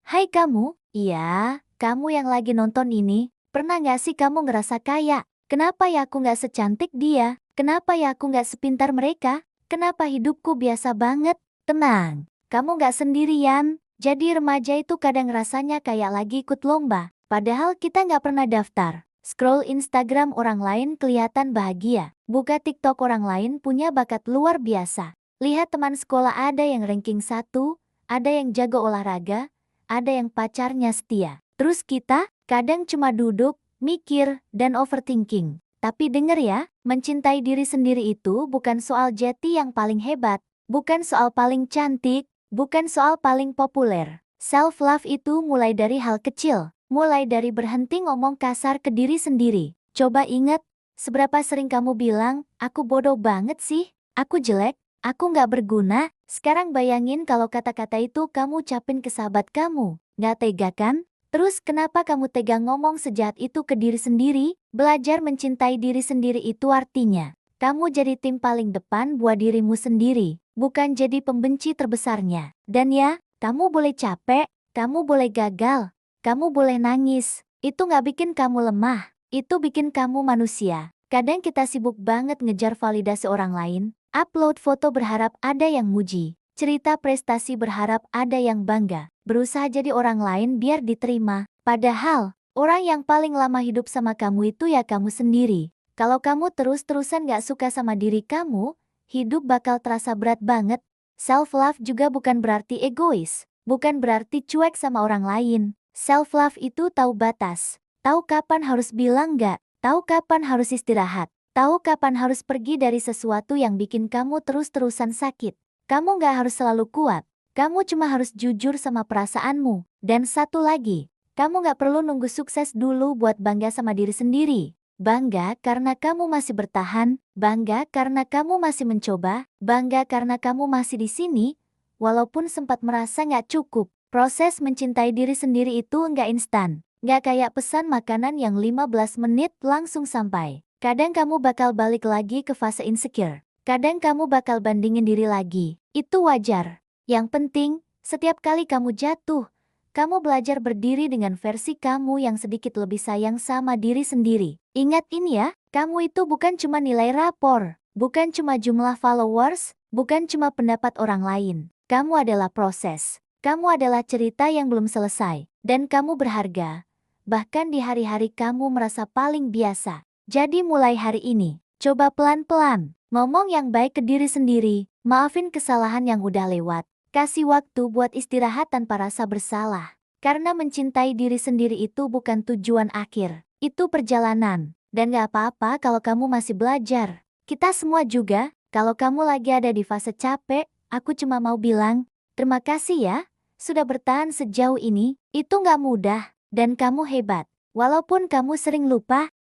Hai kamu, iya, kamu yang lagi nonton ini, pernah nggak sih kamu ngerasa kayak, kenapa ya aku nggak secantik dia? Kenapa ya aku nggak sepintar mereka? Kenapa hidupku biasa banget? Tenang, kamu nggak sendirian. Jadi remaja itu kadang rasanya kayak lagi ikut lomba, padahal kita nggak pernah daftar. Scroll Instagram orang lain kelihatan bahagia, buka TikTok orang lain punya bakat luar biasa. Lihat teman sekolah ada yang ranking 1, ada yang jago olahraga, ada yang pacarnya setia. Terus kita kadang cuma duduk, mikir, dan overthinking. Tapi denger ya, mencintai diri sendiri itu bukan soal jati yang paling hebat, bukan soal paling cantik, bukan soal paling populer. Self-love itu mulai dari hal kecil, mulai dari berhenti ngomong kasar ke diri sendiri. Coba ingat, seberapa sering kamu bilang, aku bodoh banget sih, aku jelek, aku nggak berguna. Sekarang bayangin kalau kata-kata itu kamu ucapin ke sahabat kamu. Nggak tega kan? Terus kenapa kamu tega ngomong sejahat itu ke diri sendiri? Belajar mencintai diri sendiri itu artinya, kamu jadi tim paling depan buat dirimu sendiri, bukan jadi pembenci terbesarnya. Dan ya, kamu boleh capek, kamu boleh gagal, kamu boleh nangis. Itu nggak bikin kamu lemah, itu bikin kamu manusia. Kadang kita sibuk banget ngejar validasi orang lain, upload foto berharap ada yang muji, cerita prestasi berharap ada yang bangga, berusaha jadi orang lain biar diterima. Padahal, orang yang paling lama hidup sama kamu itu ya kamu sendiri. Kalau kamu terus-terusan gak suka sama diri kamu, hidup bakal terasa berat banget. Self-love juga bukan berarti egois, bukan berarti cuek sama orang lain. Self-love itu tahu batas, tahu kapan harus bilang enggak, tahu kapan harus istirahat, tahu kapan harus pergi dari sesuatu yang bikin kamu terus-terusan sakit. Kamu nggak harus selalu kuat, kamu cuma harus jujur sama perasaanmu. Dan satu lagi, kamu nggak perlu nunggu sukses dulu buat bangga sama diri sendiri. Bangga karena kamu masih bertahan, bangga karena kamu masih mencoba, bangga karena kamu masih di sini, walaupun sempat merasa nggak cukup. Proses mencintai diri sendiri itu nggak instan, nggak kayak pesan makanan yang 15 menit langsung sampai. Kadang kamu bakal balik lagi ke fase insecure. Kadang kamu bakal bandingin diri lagi. Itu wajar. Yang penting, setiap kali kamu jatuh, kamu belajar berdiri dengan versi kamu yang sedikit lebih sayang sama diri sendiri. Ingat ini ya, kamu itu bukan cuma nilai rapor, bukan cuma jumlah followers, bukan cuma pendapat orang lain. Kamu adalah proses. Kamu adalah cerita yang belum selesai. Dan kamu berharga. Bahkan di hari-hari kamu merasa paling biasa. Jadi mulai hari ini, coba pelan-pelan. Ngomong yang baik ke diri sendiri, maafin kesalahan yang udah lewat, kasih waktu buat istirahat tanpa rasa bersalah. Karena mencintai diri sendiri itu bukan tujuan akhir, itu perjalanan. Dan gak apa-apa kalau kamu masih belajar. Kita semua juga, kalau kamu lagi ada di fase capek, aku cuma mau bilang, terima kasih ya, sudah bertahan sejauh ini, itu gak mudah, dan kamu hebat. Walaupun kamu sering lupa,